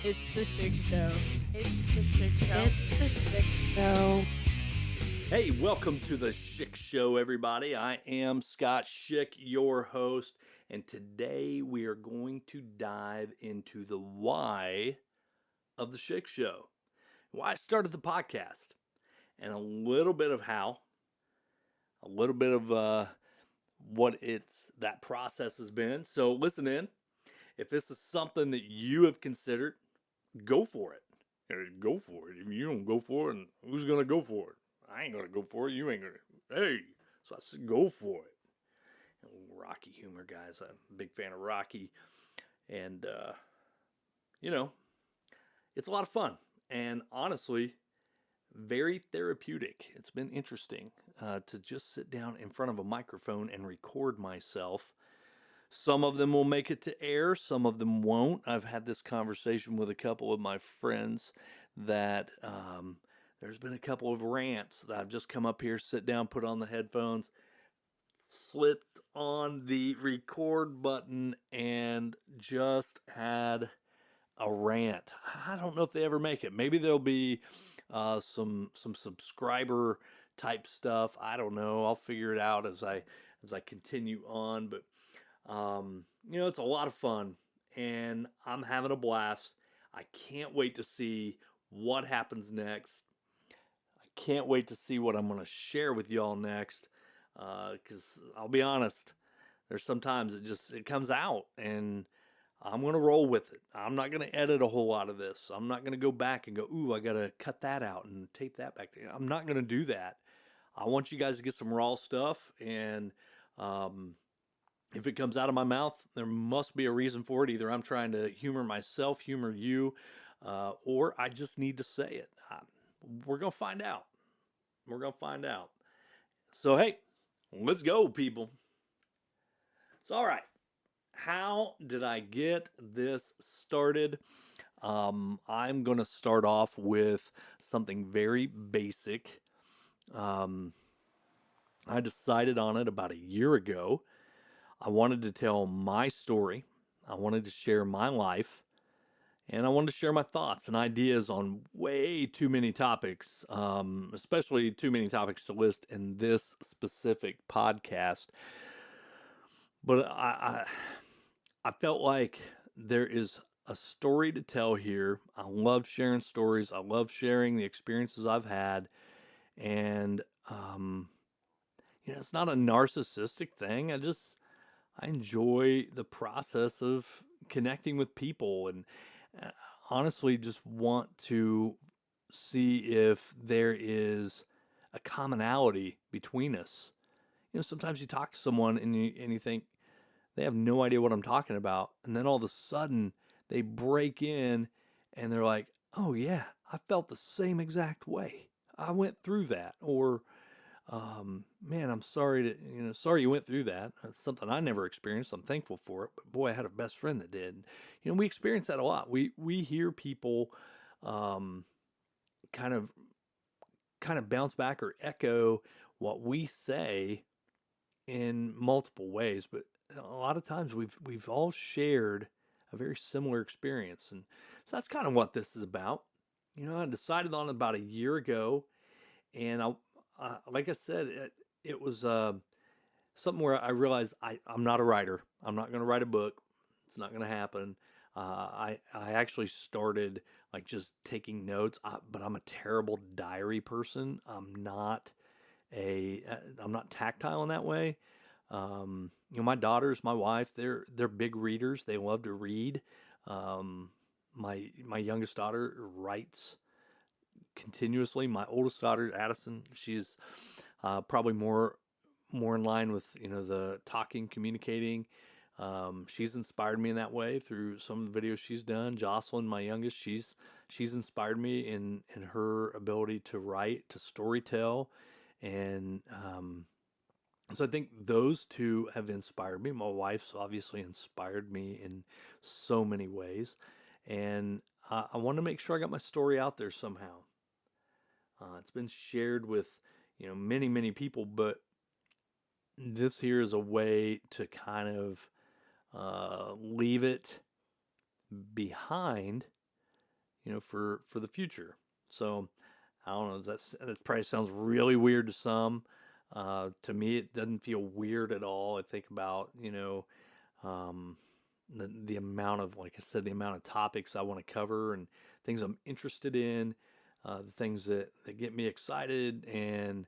It's the Schick Show. It's the Schick Show. It's the Schick Show. Hey, welcome to the Schick Show, everybody. I am Scott Schick, your host, and today we are going to dive into the why of the Schick Show, why I started the podcast, and a little bit of how, a little bit of what that process has been. So listen in. If this is something that you have considered, go for it. Go for it. If you don't go for it, who's gonna go for it? I ain't gonna go for it. You ain't gonna. Hey, so I said, go for it. Rocky humor, guys. I'm a big fan of Rocky, and it's a lot of fun. And honestly, very therapeutic. It's been interesting to just sit down in front of a microphone and record myself. Some of them will make it to air, some of them won't. I've had this conversation with a couple of my friends that there's been a couple of rants that I've just come up here, sit down, put on the headphones, slipped on the record button, and just had a rant. I don't know if they ever make it. Maybe there'll be some subscriber type stuff. I don't know. I'll figure it out as I continue on. But it's a lot of fun, and I'm having a blast. I can't wait to see what happens next. I can't wait to see what I'm going to share with y'all next. Because I'll be honest, there's sometimes it comes out, and I'm going to roll with it. I'm not going to edit a whole lot of this. I'm not going to go back and go, ooh, I got to cut that out and tape that back. I'm not going to do that. I want you guys to get some raw stuff, and if it comes out of my mouth, there must be a reason for it. Either I'm trying to humor myself, humor you, or I just need to say it. We're going to find out. We're going to find out. So, hey, let's go, people. So, all right. How did I get this started? I'm going to start off with something very basic. I decided on it about a year ago. I wanted to tell my story. I wanted to share my life. And I wanted to share my thoughts and ideas on way too many topics, especially too many topics to list in this specific podcast. But I felt like there is a story to tell here. I love sharing stories. I love sharing the experiences I've had. And, it's not a narcissistic thing. I enjoy the process of connecting with people, and honestly just want to see if there is a commonality between us. Sometimes you talk to someone and you think they have no idea what I'm talking about, and then all of a sudden they break in and they're like, "Oh yeah, I felt the same exact way. I went through that." Or man, I'm sorry you went through that. That's something I never experienced. I'm thankful for it, but boy, I had a best friend that did. We experience that a lot. We hear people, kind of bounce back or echo what we say in multiple ways, but a lot of times we've all shared a very similar experience, and so that's kind of what this is about. I decided on it about a year ago, and like I said, it was something where I realized I'm not a writer. I'm not going to write a book. It's not going to happen. I actually started like just taking notes, but I'm a terrible diary person. I'm not tactile in that way. My daughters, my wife, they're big readers. They love to read. My youngest daughter writes continuously. My oldest daughter, Addison, she's probably more in line with the talking, communicating. She's inspired me in that way through some of the videos she's done. Jocelyn, my youngest, she's inspired me in her ability to write, to storytell, and so I think those two have inspired me. My wife's obviously inspired me in so many ways, and I want to make sure I got my story out there somehow. It's been shared with many people, but this here is a way to kind of leave it behind for the future. So I don't know. That probably sounds really weird to some. To me, it doesn't feel weird at all. I think about um, the amount of, like I said, the amount of topics I want to cover and things I'm interested in, the things that get me excited, and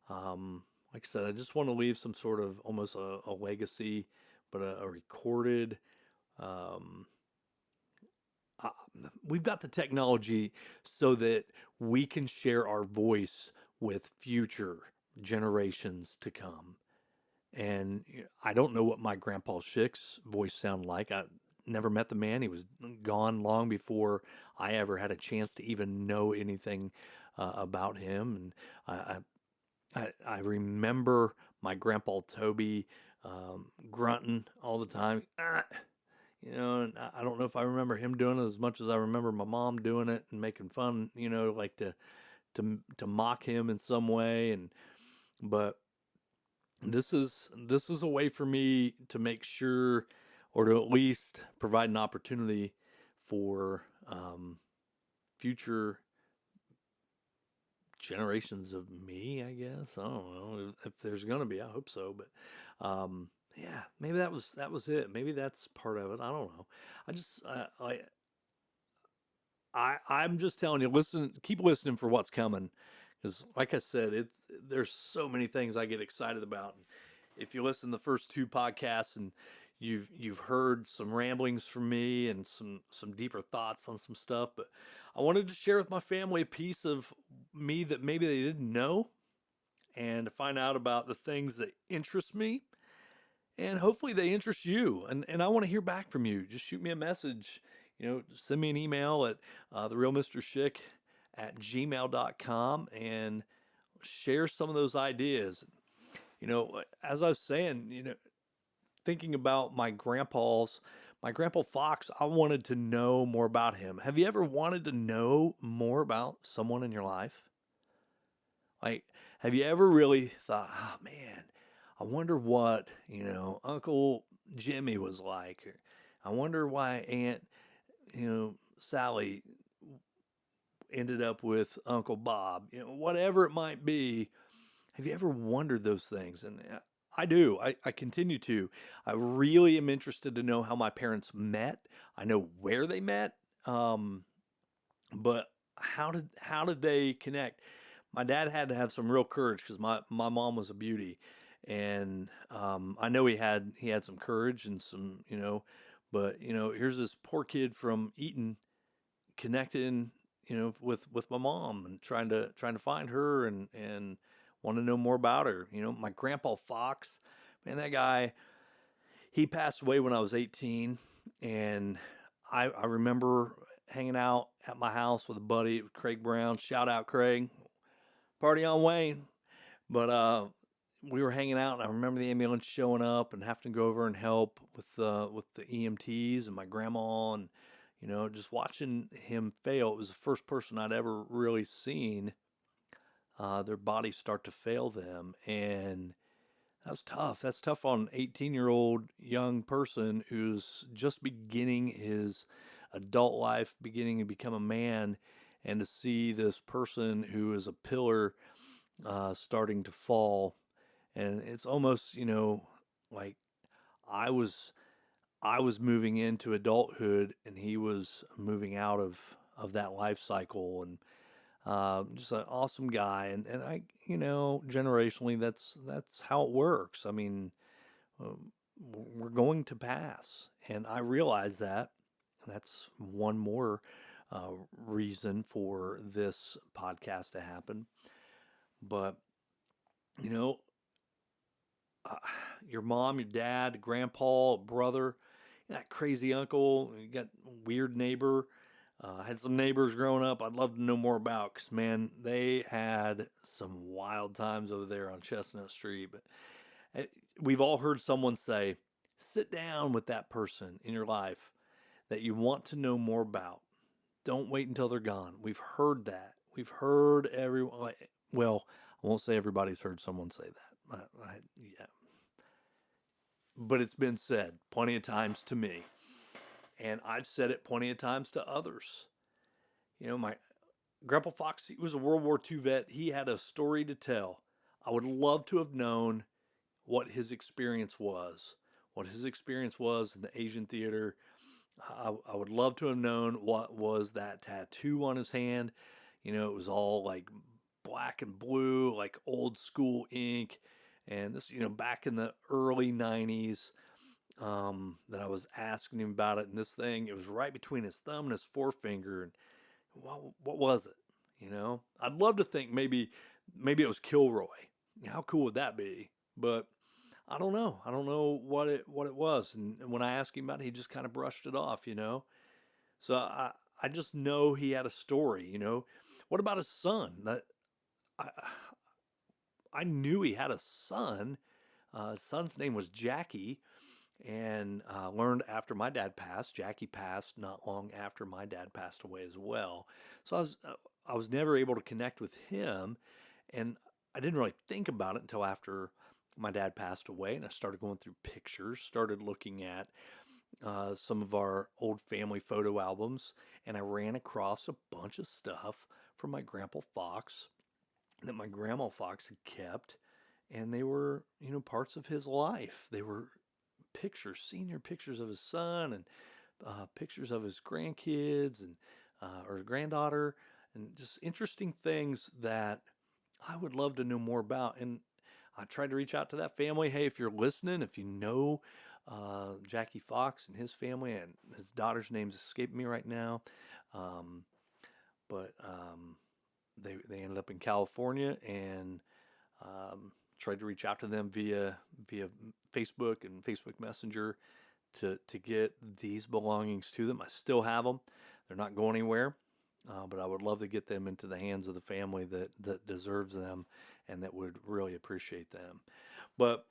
like I said, I just want to leave some sort of almost a legacy, but a recorded. Um, uh, we've got the technology so that we can share our voice with future generations to come. And I don't know what my grandpa Schick's voice sounded like. I never met the man. He was gone long before I ever had a chance to even know anything about him. And I remember my grandpa Toby grunting all the time. "Ah," and I don't know if I remember him doing it as much as I remember my mom doing it and making fun, like to mock him in some way. But this is a way for me to make sure, or to at least provide an opportunity for future generations of me, I guess. I don't know if there's gonna be. I hope so, but yeah, maybe that was it. Maybe that's part of it. I don't know. I just I'm just telling you, listen, keep listening for what's coming, because like I said, there's so many things I get excited about. And if you listen to the first two podcasts and you've heard some ramblings from me and some deeper thoughts on some stuff, but I wanted to share with my family a piece of me that maybe they didn't know, and to find out about the things that interest me, and hopefully they interest you. And I want to hear back from you. Just shoot me a message. Send me an email at therealmrschick@gmail.com and share some of those ideas. As I was saying, thinking about my grandpa Fox, I wanted to know more about him. Have you ever wanted to know more about someone in your life? Like, have you ever really thought, oh man, I wonder what, Uncle Jimmy was like, or I wonder why Aunt, Sally ended up with Uncle Bob, whatever it might be. Have you ever wondered those things? And I do. I continue to. I really am interested to know how my parents met. I know where they met, but how did they connect? My dad had to have some real courage because my mom was a beauty, and I know he had some courage and some but here's this poor kid from Eaton connecting with my mom and trying to find her and want to know more about her. My grandpa Fox, man, that guy, he passed away when I was 18, and I remember hanging out at my house with a buddy, Craig Brown. Shout out Craig, party on Wayne. But we were hanging out, and I remember the ambulance showing up and having to go over and help with the EMTs and my grandma, and just watching him fail. It was the first person I'd ever really seen their bodies start to fail them, and that was tough. That's tough on an 18-year-old young person who's just beginning his adult life, beginning to become a man, and to see this person who is a pillar starting to fall. And it's almost, like I was I was moving into adulthood and he was moving out of that life cycle, and just an awesome guy. And I, generationally, that's how it works. I mean, we're going to pass, and I realize that. That's one more reason for this podcast to happen. But you know, uh, your mom, your dad, grandpa, brother, that crazy uncle, you got weird neighbor. I had some neighbors growing up I'd love to know more about, because, man, they had some wild times over there on Chestnut Street. But uh, we've all heard someone say, sit down with that person in your life that you want to know more about. Don't wait until they're gone. We've heard that. We've heard everyone. Well, I won't say everybody's heard someone say that. Yeah, but it's been said plenty of times to me, and I've said it plenty of times to others. My Grandpa Fox, he was a World War II vet. He had a story to tell. I would love to have known what his experience was in the Asian theater. I would love to have known what was that tattoo on his hand. It was all like black and blue, like old school ink. And this, back in the early 90s, that I was asking him about it. And this thing, it was right between his thumb and his forefinger. And what was it? I'd love to think maybe it was Kilroy. How cool would that be? But I don't know. I don't know what it was. And when I asked him about it, he just kind of brushed it off. So I just know he had a story. What about his son? I I knew he had a son. His son's name was Jackie, and learned after my dad passed. Jackie passed not long after my dad passed away as well. So I was never able to connect with him, and I didn't really think about it until after my dad passed away, and I started going through pictures, started looking at some of our old family photo albums, and I ran across a bunch of stuff from my Grandpa Fox that my Grandma Fox had kept, and they were, parts of his life. They were pictures, senior pictures of his son, and pictures of his grandkids and or his granddaughter, and just interesting things that I would love to know more about. And I tried to reach out to that family. Hey, if you're listening, if you know Jackie Fox and his family, and his daughter's name's escaping me right now, but they ended up in California, and tried to reach out to them via Facebook and Facebook Messenger to get these belongings to them. I still have them; they're not going anywhere. But I would love to get them into the hands of the family that deserves them and that would really appreciate them. But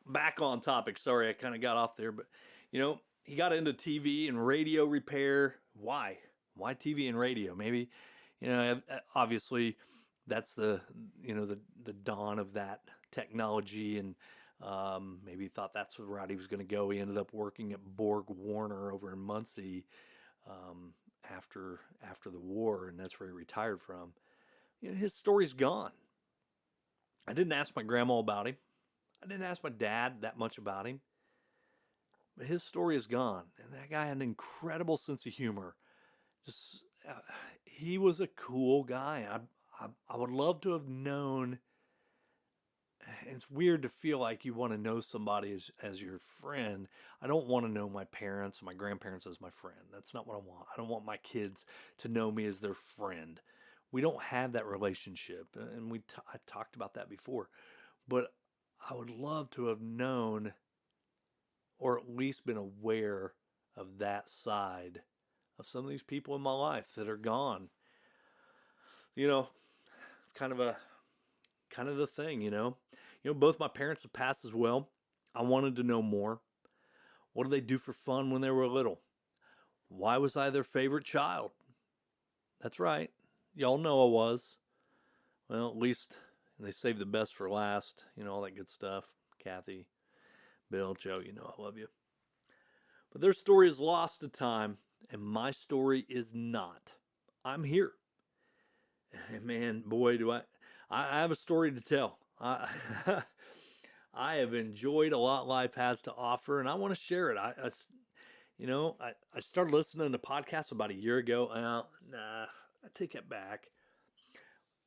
back on topic. Sorry, I kind of got off there, but he got into TV and radio repair. Why? Why TV and radio? Maybe, obviously that's the dawn of that technology, and maybe he thought that's the route he was going to go. He ended up working at Borg Warner over in Muncie after the war, and that's where he retired from. His story's gone. I didn't ask my grandma about him. I didn't ask my dad that much about him. But his story is gone, and that guy had an incredible sense of humor. Just he was a cool guy. I would love to have known. It's weird to feel like you want to know somebody as your friend. I don't want to know my parents, my grandparents as my friend. That's not what I want. I don't want my kids to know me as their friend. We don't have that relationship, and I talked about that before. But I would love to have known, or at least been aware of that side of some of these people in my life that are gone. It's kind of the thing. Both my parents have passed as well. I wanted to know more. What did they do for fun when they were little? Why was I their favorite child? That's right. Y'all know I was. Well, at least they saved the best for last. All that good stuff. Kathy, Bill, Joe, I love you. But their story is lost to time, and my story is not. I'm here. And man, boy, do I have a story to tell. I have enjoyed a lot life has to offer, and I want to share it. I started listening to podcasts about a year ago. Nah, I take it back.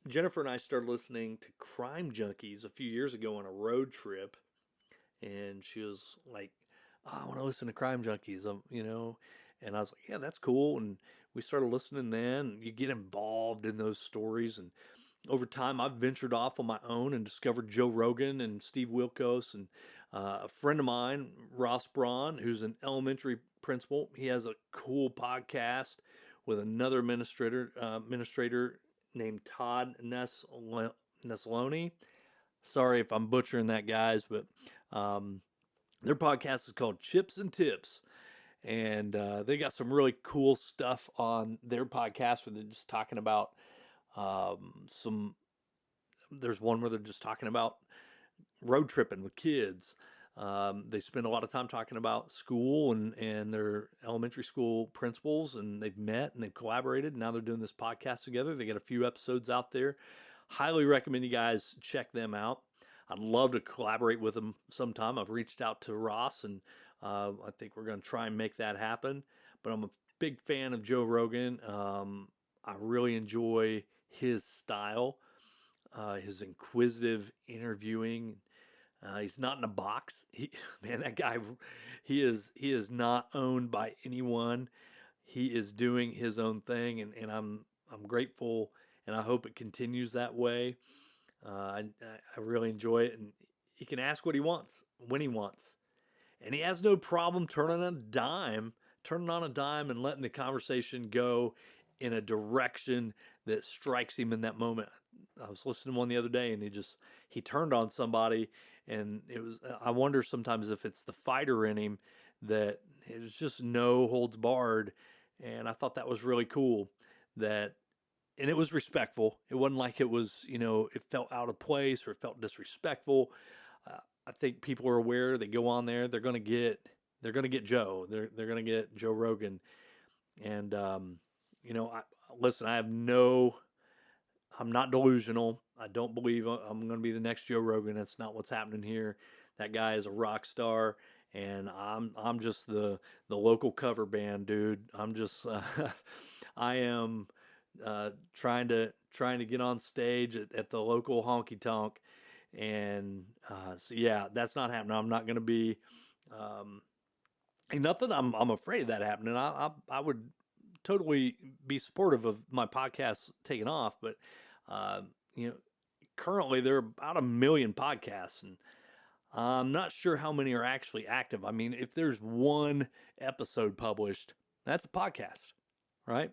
Jennifer and I started listening to Crime Junkies a few years ago on a road trip, and she was like, I want to listen to Crime Junkies, and I was like, yeah, that's cool. And we started listening then. You get involved in those stories, and over time, I've ventured off on my own and discovered Joe Rogan and Steve Wilkos, and a friend of mine, Ross Braun, who's an elementary principal. He has a cool podcast with another administrator named Todd Nesloni. Sorry if I'm butchering that, guys, but their podcast is called Chips and Tips. And they got some really cool stuff on their podcast where they're just talking about there's one where they're just talking about road tripping with kids. They spend a lot of time talking about school and their elementary school principals, and they've met and they've collaborated. And now they're doing this podcast together. They got a few episodes out there. Highly recommend you guys check them out. I'd love to collaborate with them sometime. I've reached out to Ross, and I think we're going to try and make that happen. But I'm a big fan of Joe Rogan. I really enjoy his style, his inquisitive interviewing. He's not in a box. Man, that guy, he is not owned by anyone. He is doing his own thing, and I'm grateful, and I hope it continues that way. I really enjoy it, and he can ask what he wants when he wants, and he has no problem turning on a dime, and letting the conversation go in a direction that strikes him in that moment. I was listening to one the other day, and he turned on somebody, and it was. I wonder sometimes if it's the fighter in him that it was just no holds barred, and I thought that was really cool. And it was respectful. It wasn't like it was, it felt out of place or it felt disrespectful. I think people are aware. They go on there. They're gonna get Joe. They're gonna get Joe Rogan, and listen. I'm not delusional. I don't believe I'm going to be the next Joe Rogan. That's not what's happening here. That guy is a rock star, and I'm just the local cover band dude. I am trying to get on stage at the local honky tonk, and so yeah, that's not happening. I'm not going to be. Ain't nothing. I'm afraid of that happening. I would totally be supportive of my podcast taking off, but currently there are about 1 million podcasts, and I'm not sure how many are actually active. I mean, if there's one episode published, that's a podcast, right?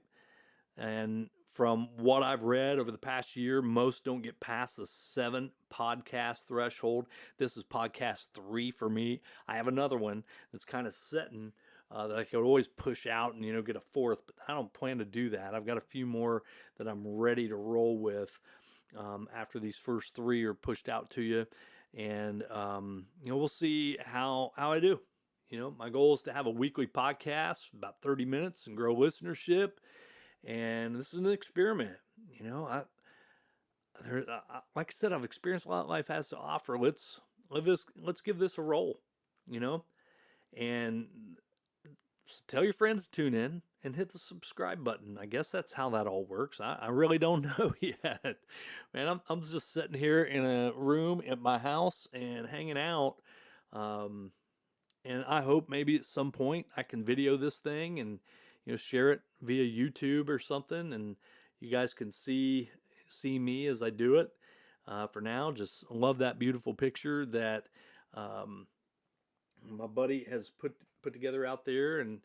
And from what I've read over the past year, most don't get past the 7 podcast threshold. This is podcast 3 for me. I have another one that's kind of sitting that I could always push out and get a 4th, but I don't plan to do that. I've got a few more that I'm ready to roll with after these first 3 are pushed out to you, and we'll see how I do. My goal is to have a weekly podcast, about 30 minutes, and grow listenership. And this is an experiment. Like I said, I've experienced a lot life has to offer. Let's give this a roll. And tell your friends to tune in and hit the subscribe button. I guess that's how that all works. I really don't know yet. Man, I'm just sitting here in a room at my house and hanging out. And I hope maybe at some point I can video this thing and share it via YouTube or something, and you guys can see me as I do it. For now, just love that beautiful picture that my buddy has put together out there, and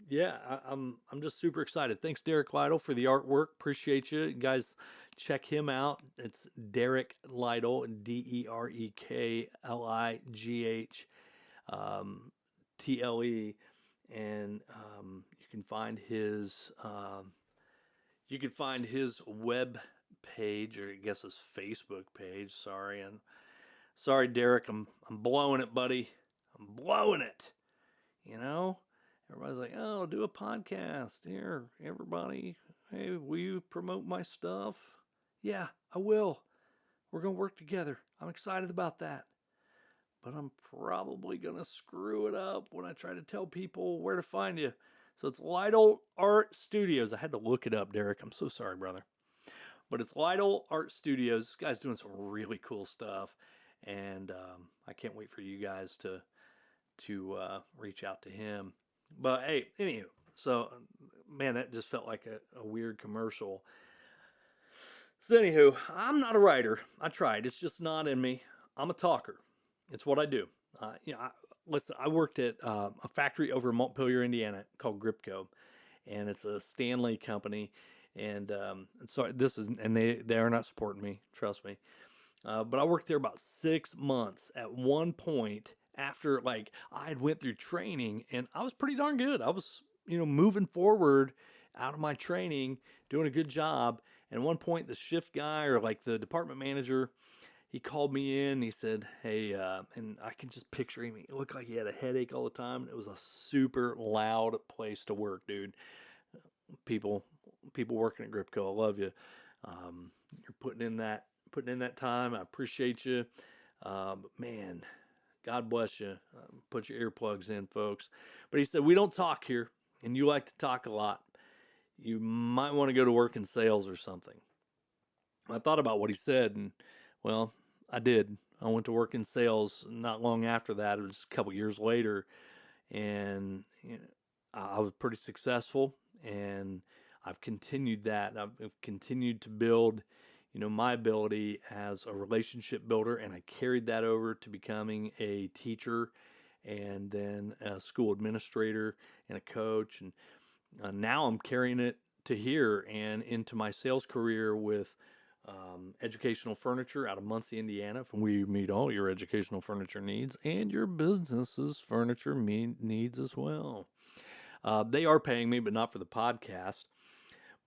yeah, I'm just super excited. Thanks, Derek Lytle, for the artwork. Appreciate you. You guys check him out. It's Derek Lytle, DerekLigh, TLE. And you can find his web page, or I guess his Facebook page. Sorry, Derek, I'm blowing it, buddy. I'm blowing it. Everybody's like, "Oh, do a podcast here, everybody. Hey, will you promote my stuff?" Yeah, I will. We're gonna work together. I'm excited about that. But I'm probably going to screw it up when I try to tell people where to find you. So it's Lytle Art Studios. I had to look it up, Derek. I'm so sorry, brother. But it's Lytle Art Studios. This guy's doing some really cool stuff. And I can't wait for you guys to reach out to him. But hey, anywho. So, man, that just felt like a weird commercial. So anywho, I'm not a writer. I tried. It's just not in me. I'm a talker. It's what I do. I worked at a factory over in Montpelier, Indiana, called Gripco, and it's a Stanley company. And so they are not supporting me, trust me. But I worked there about 6 months. At one point, after I had went through training, and I was pretty darn good. I was moving forward out of my training, doing a good job. And at one point, the shift guy or the department manager, he called me in. He said, "Hey," and I can just picture him. It looked like he had a headache all the time. It was a super loud place to work, dude. People, people working at Gripco, I love you. You're putting in that time. I appreciate you. But man, God bless you. Put your earplugs in, folks. But he said, we don't talk here, and you like to talk a lot. You might want to go to work in sales or something. I thought about what he said, and well, I did. I went to work in sales not long after that. It was a couple years later, and I was pretty successful, and I've continued that. I've continued to build, my ability as a relationship builder, and I carried that over to becoming a teacher, and then a school administrator and a coach, and now I'm carrying it to here and into my sales career with educational furniture out of Muncie, Indiana. From we meet all your educational furniture needs and your business's furniture needs as well. They are paying me, but not for the podcast.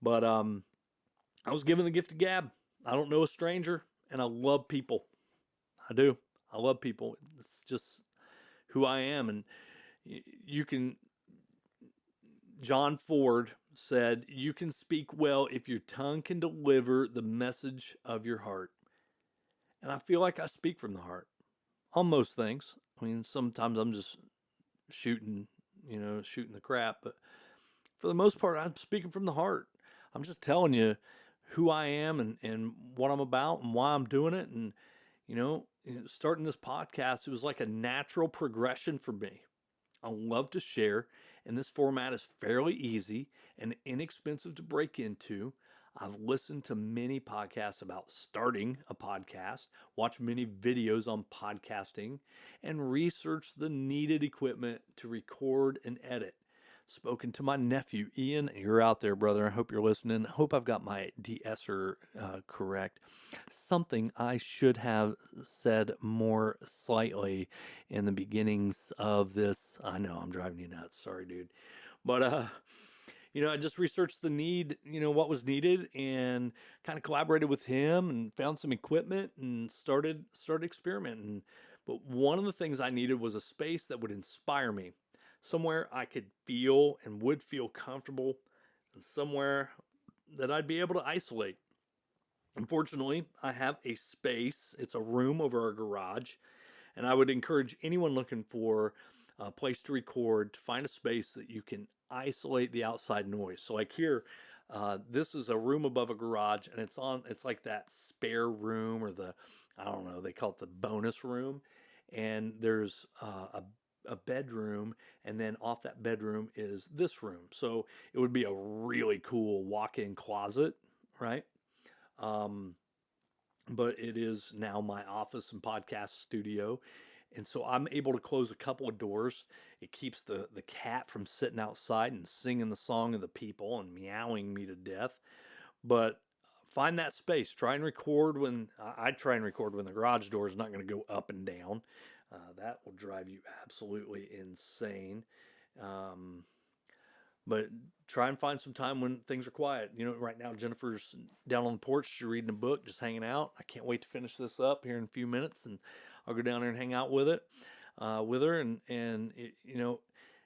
But I was given the gift of gab. I don't know a stranger, and I love people. I do. I love people. It's just who I am, and you can. John Ford said, "You can speak well if your tongue can deliver the message of your heart." And I feel like I speak from the heart on most things. I mean, sometimes I'm just shooting, shooting the crap, but for the most part, I'm speaking from the heart. I'm just telling you who I am and what I'm about and why I'm doing it. And, starting this podcast, it was like a natural progression for me. I love to share, and this format is fairly easy and inexpensive to break into. I've listened to many podcasts about starting a podcast, watched many videos on podcasting, and researched the needed equipment to record and edit. Spoken to my nephew, Ian. You're out there, brother. I hope you're listening. I hope I've got my de-esser correct. Something I should have said more slightly in the beginnings of this. I know I'm driving you nuts. Sorry, dude. But, I just researched the need, what was needed, and kind of collaborated with him and found some equipment and started experimenting. But one of the things I needed was a space that would inspire me. Somewhere I could feel and would feel comfortable, and somewhere that I'd be able to isolate. Unfortunately, I have a space. It's a room over our garage, and I would encourage anyone looking for a place to record to find a space that you can isolate the outside noise. So like here, this is a room above a garage, and it's like that spare room, or I don't know, they call it the bonus room. And there's a bedroom, and then off that bedroom is this room. So it would be a really cool walk-in closet, right? But it is now my office and podcast studio. And so I'm able to close a couple of doors. It keeps the cat from sitting outside and singing the song of the people and meowing me to death. But find that space. Try and record when I try and record when the garage door is not going to go up and down. That will drive you absolutely insane. But try and find some time when things are quiet. Right now Jennifer's down on the porch. She's reading a book, just hanging out. I can't wait to finish this up here in a few minutes, and I'll go down there and hang out with her, and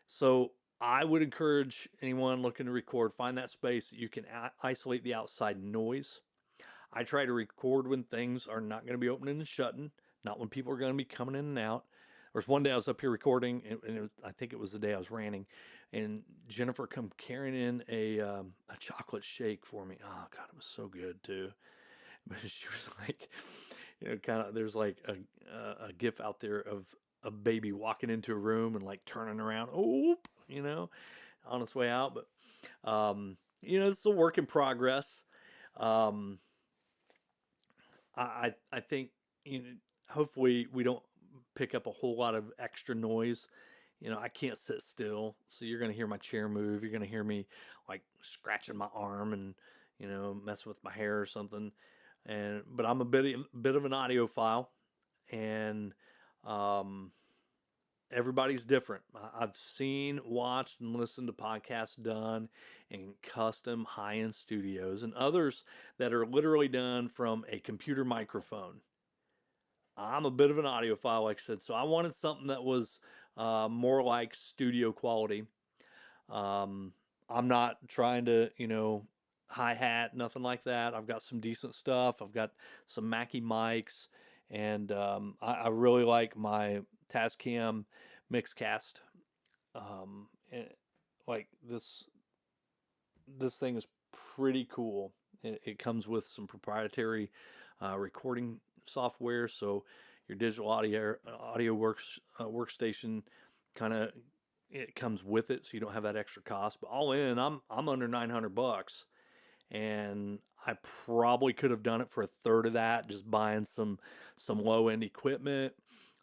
So I would encourage anyone looking to record, find that space that you can isolate the outside noise. I try to record when things are not going to be opening and shutting, not when people are going to be coming in and out. There was one day I was up here recording, and I think it was the day I was ranting, and Jennifer come carrying in a chocolate shake for me. Oh God, it was so good too. But she was like, kind of. There's like a gif out there of a baby walking into a room and like turning around, on its way out. But it's a work in progress. I think hopefully we don't pick up a whole lot of extra noise. I can't sit still, so you're going to hear my chair move. You're going to hear me like scratching my arm and messing with my hair or something. But I'm a bit of an audiophile, and everybody's different. I've seen, watched, and listened to podcasts done in custom high-end studios, and others that are literally done from a computer microphone. I'm a bit of an audiophile, like I said, so I wanted something that was more like studio quality. Um, I'm not trying to, hi-hat, nothing like that. I've got some decent stuff. I've got some Mackie mics, and I really like my Tascam Mixcast. And, like this thing is pretty cool. It comes with some proprietary recording software, so your digital audio workstation kind of it comes with it, so you don't have that extra cost. But all in, I'm under $900, and I probably could have done it for a third of that, just buying some low end equipment.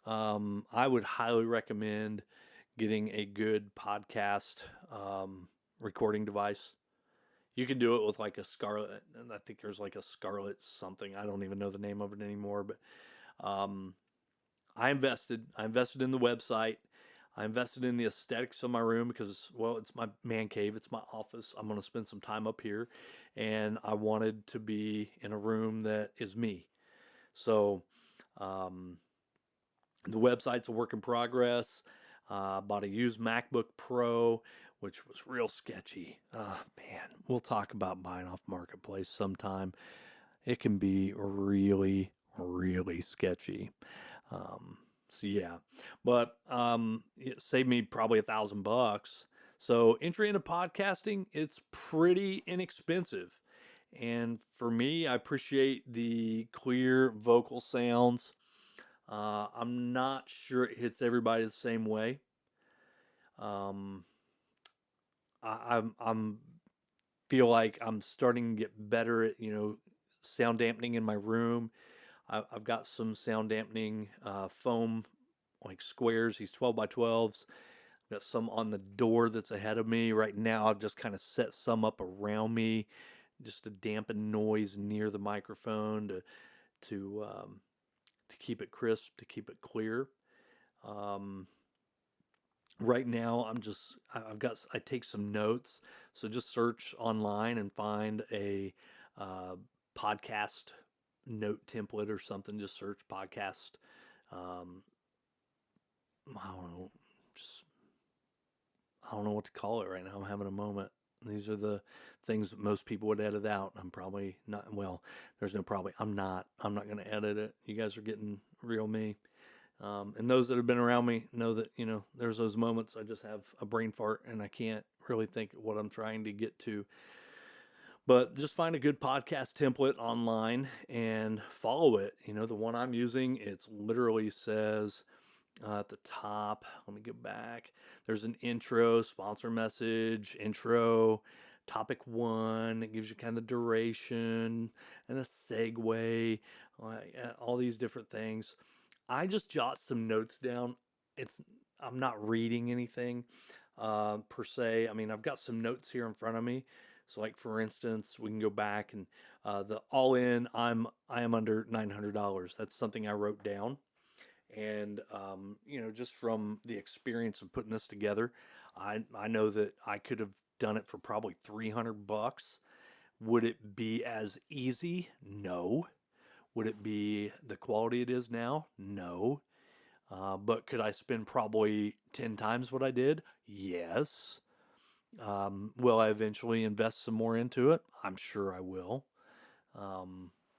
I would highly recommend getting a good podcast recording device. You can do it with like a Scarlett, and I think there's like a Scarlett something. I don't even know the name of it anymore, but um, I invested. I invested in the website. I invested in the aesthetics of my room because, well, it's my man cave. It's my office. I'm going to spend some time up here, and I wanted to be in a room that is me. So, um, the website's a work in progress. Bought a used MacBook Pro, which was real sketchy. Man, we'll talk about buying off Marketplace sometime. It can be really, really sketchy. So yeah, but it saved me probably $1,000. So entry into podcasting, it's pretty inexpensive. And for me, I appreciate the clear vocal sounds. I'm not sure it hits everybody the same way. Um, I'm feel like I'm starting to get better at sound dampening in my room. I've got some sound dampening foam like squares. These 12 by 12s. I've got some on the door that's ahead of me right now. I've just kind of set some up around me just to dampen noise near the microphone to to keep it crisp, to keep it clear. Um, right now, I take some notes. So just search online and find a uh, podcast note template or something. Just search podcast. Um, I don't know. Just, I don't know what to call it right now. I'm having a moment. These are the things that most people would edit out. I'm probably not. Well, there's no probably. I'm not. I'm not going to edit it. You guys are getting real me. And those that have been around me know that, there's those moments I just have a brain fart and I can't really think of what I'm trying to get to. But just find a good podcast template online and follow it. The one I'm using, it literally says at the top, let me get back. There's an intro, sponsor message, intro, topic one. It gives you kind of duration and a segue, all these different things. I just jot some notes down. I'm not reading anything per se. I mean, I've got some notes here in front of me. So, like for instance, we can go back and the all in. I am under $900. That's something I wrote down, and just from the experience of putting this together, I know that I could have done it for probably $300. Would it be as easy? No. Would it be the quality it is now? No. But could I spend probably 10 times what I did? Yes. Will I eventually invest some more into it? I'm sure I will.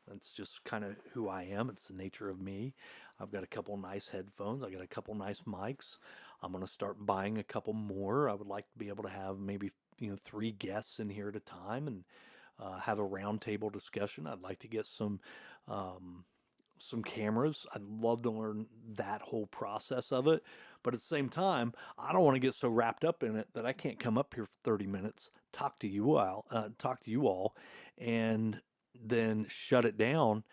That's just kind of who I am. It's the nature of me. I've got a couple nice headphones. I got a couple nice mics. I'm going to start buying a couple more. I would like to be able to have maybe 3 guests in here at a time and have a roundtable discussion. I'd like to get some cameras. I'd love to learn that whole process of it. But at the same time, I don't want to get so wrapped up in it that I can't come up here for 30 minutes, talk to you all, and then shut it down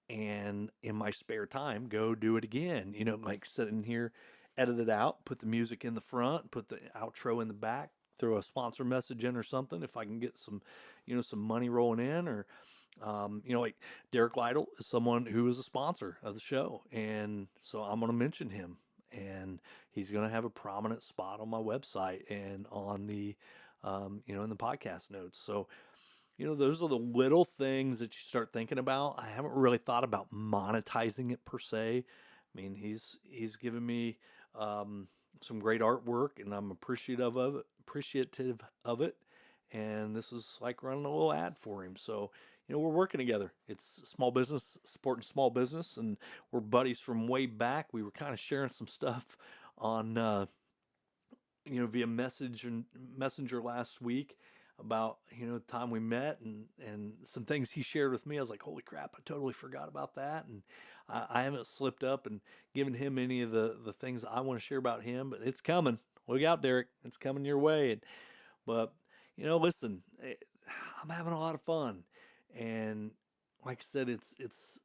and in my spare time go do it again. Like sitting here, edit it out, put the music in the front, put the outro in the back, throw a sponsor message in or something if I can get some money rolling in, or like Derek Lytle is someone who is a sponsor of the show, and so I'm going to mention him, and he's going to have a prominent spot on my website and on the in the podcast notes. So those are the little things that you start thinking about. I haven't really thought about monetizing it per se. I mean, he's given me some great artwork, and I'm appreciative of it. And this is like running a little ad for him. So, we're working together. It's small business, supporting small business, and we're buddies from way back. We were kind of sharing some stuff on, via messenger last week about, the time we met, and some things he shared with me. I was like, holy crap, I totally forgot about that. And I haven't slipped up and given him any of the things I want to share about him, but it's coming. Look out, Derek. It's coming your way. But, listen, I'm having a lot of fun. And like I said, it's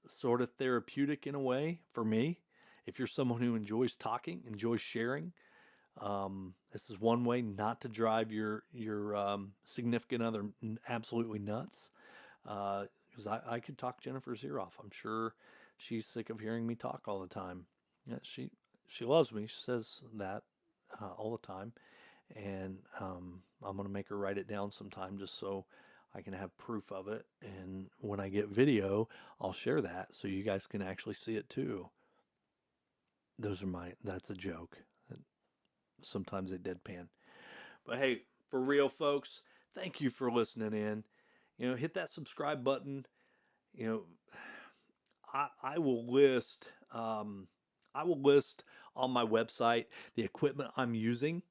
sort of therapeutic in a way for me. If you're someone who enjoys talking, enjoys sharing, this is one way not to drive your significant other absolutely nuts. Because I could talk Jennifer's ear off. I'm sure she's sick of hearing me talk all the time. Yeah, she loves me. She says that all the time, and I'm gonna make her write it down sometime just so I can have proof of it. And when I get video, I'll share that so you guys can actually see it too. That's a joke. Sometimes they deadpan. But hey, for real, folks, thank you for listening in. Hit that subscribe button. I will list on my website the equipment I'm using.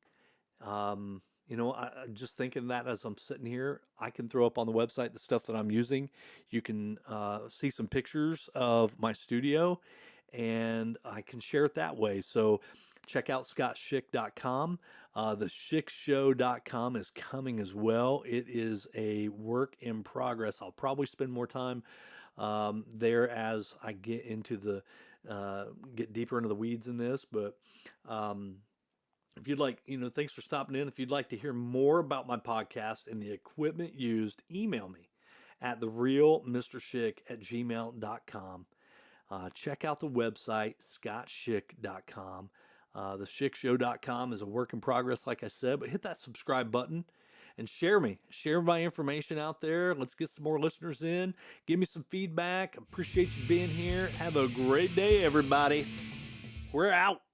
Just thinking that as I'm sitting here, I can throw up on the website the stuff that I'm using. You can see some pictures of my studio, and I can share it that way. So check out scottschick.com. The schickshow.com is coming as well. It is a work in progress. I'll probably spend more time there as I get deeper into the weeds in this. But if you'd like, thanks for stopping in. If you'd like to hear more about my podcast and the equipment used, email me at therealmrschick@gmail.com. Check out the website, scottschick.com. The schickshow.com is a work in progress, like I said, but hit that subscribe button and share me. Share my information out there. Let's get some more listeners in. Give me some feedback. Appreciate you being here. Have a great day, everybody. We're out.